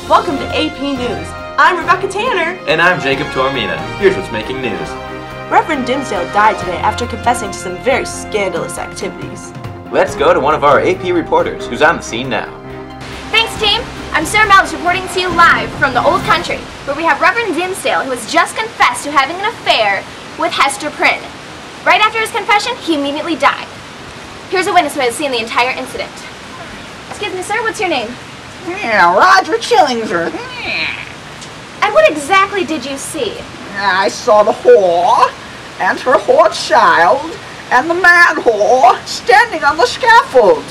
Welcome to AP News. I'm Rebecca Tanner. And I'm Jacob Tormina. Here's what's making news. Reverend Dimsdale died today after confessing to some very scandalous activities. Let's go to one of our AP reporters who's on the scene now. Thanks, team. I'm Sarah Mellis reporting to you live from the Old Country, where we have Reverend Dimsdale, who has just confessed to having an affair with Hester Prynne. Right after his confession, he immediately died. Here's a witness who has seen the entire incident. Excuse me, sir, what's your name? Yeah, Roger Chillingsworth. And what exactly did you see? I saw the whore, and her whore child, and the man whore standing on the scaffold.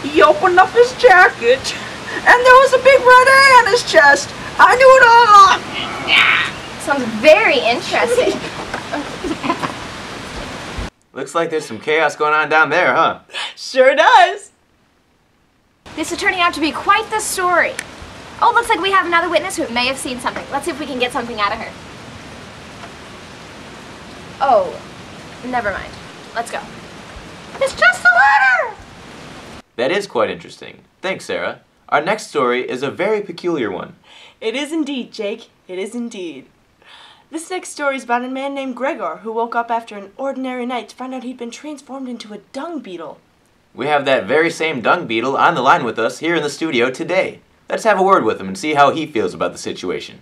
He opened up his jacket, and there was a big red A on his chest. I knew it all. Sounds very interesting. Looks like there's some chaos going on down there, huh? Sure does. This is turning out to be quite the story. Oh, looks like we have another witness who may have seen something. Let's see if we can get something out of her. Oh, never mind. Let's go. It's just a letter! That is quite interesting. Thanks, Sarah. Our next story is a very peculiar one. It is indeed, Jake. It is indeed. This next story is about a man named Gregor who woke up after an ordinary night to find out he'd been transformed into a dung beetle. We have that very same dung beetle on the line with us here in the studio today. Let's have a word with him and see how he feels about the situation.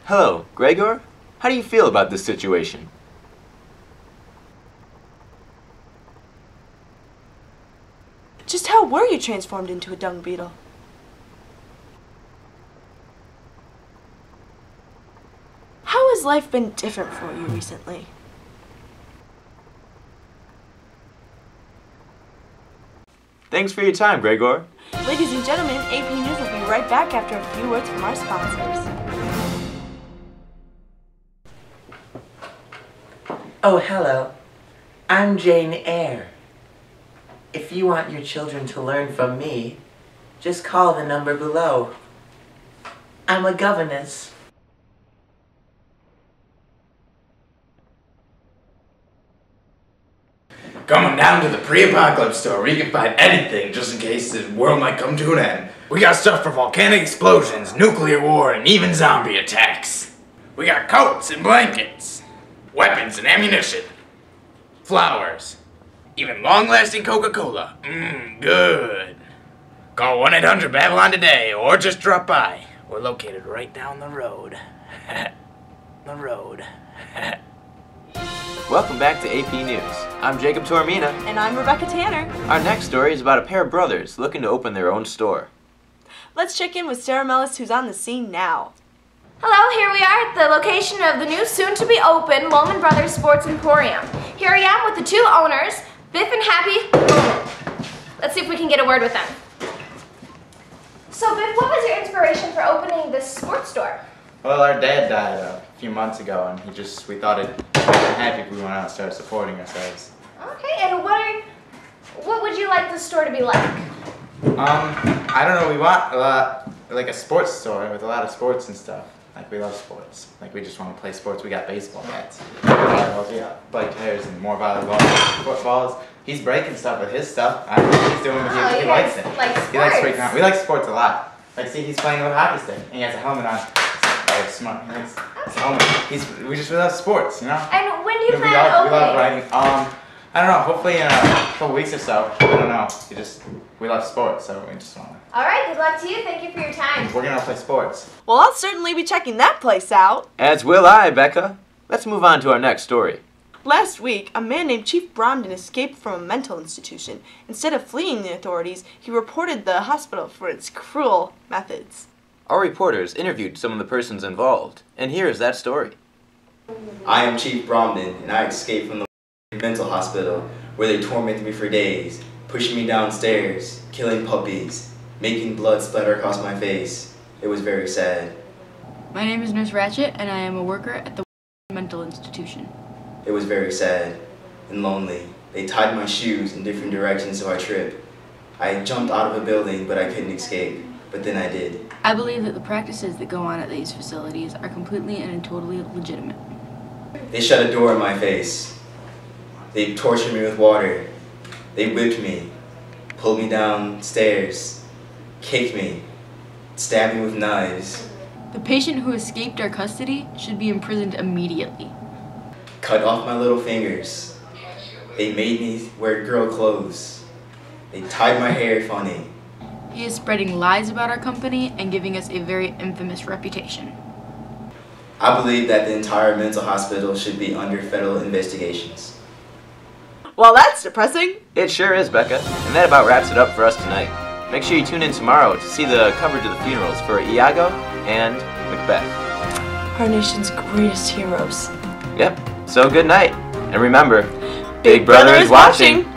Hello, Gregor? How do you feel about this situation? Just how were you transformed into a dung beetle? How has life been different for you recently? Thanks for your time, Gregor. Ladies and gentlemen, AP News will be right back after a few words from our sponsors. Oh, hello. I'm Jane Eyre. If you want your children to learn from me, just call the number below. I'm a governess. Coming down to the pre-apocalypse store where you can find anything just in case the world might come to an end. We got stuff for volcanic explosions, nuclear war, and even zombie attacks. We got coats and blankets, weapons and ammunition, flowers, even long-lasting Coca-Cola. Good. Call 1-800-BABYLON today or just drop by. We're located right down the road. The road. Welcome back to AP News. I'm Jacob Tormina. And I'm Rebecca Tanner. Our next story is about a pair of brothers looking to open their own store. Let's check in with Sarah Mellis, who's on the scene now. Hello, here we are at the location of the new soon-to-be-open Lohman Brothers Sports Emporium. Here I am with the two owners, Biff and Happy Lohman. Let's see if we can get a word with them. So Biff, what was your inspiration for opening this sports store? Well, our dad died a few months ago, and we thought it'd make him happy if we went out and started supporting ourselves. Okay, and what would you like the store to be like? I don't know, we want a lot, like a sports store with a lot of sports and stuff. Like, we love sports. Like, we just want to play sports. We got baseball bats, volleyballs, we got bike tires and more volleyball, footballs. He's breaking stuff with his stuff. I don't know what he's doing, but he likes it. Like sports. He likes breaking out. We like sports a lot. Like, see, he's playing with a hockey stick, and he has a helmet on. Oh, smart. He likes his helmet. We love sports, you know? And when do you plan on opening? We love riding. I don't know, hopefully in a couple weeks or so. I don't know. We love sports, so we just want to. All right, good luck to you. Thank you for your time. We're going to play sports. Well, I'll certainly be checking that place out. As will I, Becca. Let's move on to our next story. Last week, a man named Chief Bromden escaped from a mental institution. Instead of fleeing the authorities, he reported the hospital for its cruel methods. Our reporters interviewed some of the persons involved, and here is that story. I am Chief Bromden, and I escaped from the mental hospital where they tormented me for days, pushing me downstairs, killing puppies, making blood splatter across my face. It was very sad. My name is Nurse Ratchet, and I am a worker at the mental institution. It was very sad and lonely. They tied my shoes in different directions so I tripped. I jumped out of a building, but I couldn't escape. But then I did. I believe that the practices that go on at these facilities are completely and totally legitimate. They shut a door in my face. They tortured me with water. They whipped me, pulled me downstairs, kicked me, stabbed me with knives. The patient who escaped our custody should be imprisoned immediately. Cut off my little fingers. They made me wear girl clothes. They tied my hair funny. He is spreading lies about our company and giving us a very infamous reputation. I believe that the entire mental hospital should be under federal investigations. Well, that's depressing. It sure is, Becca. And that about wraps it up for us tonight. Make sure you tune in tomorrow to see the coverage of the funerals for Iago and Macbeth. Our nation's greatest heroes. Yep, so good night. And remember, Big Brother is watching.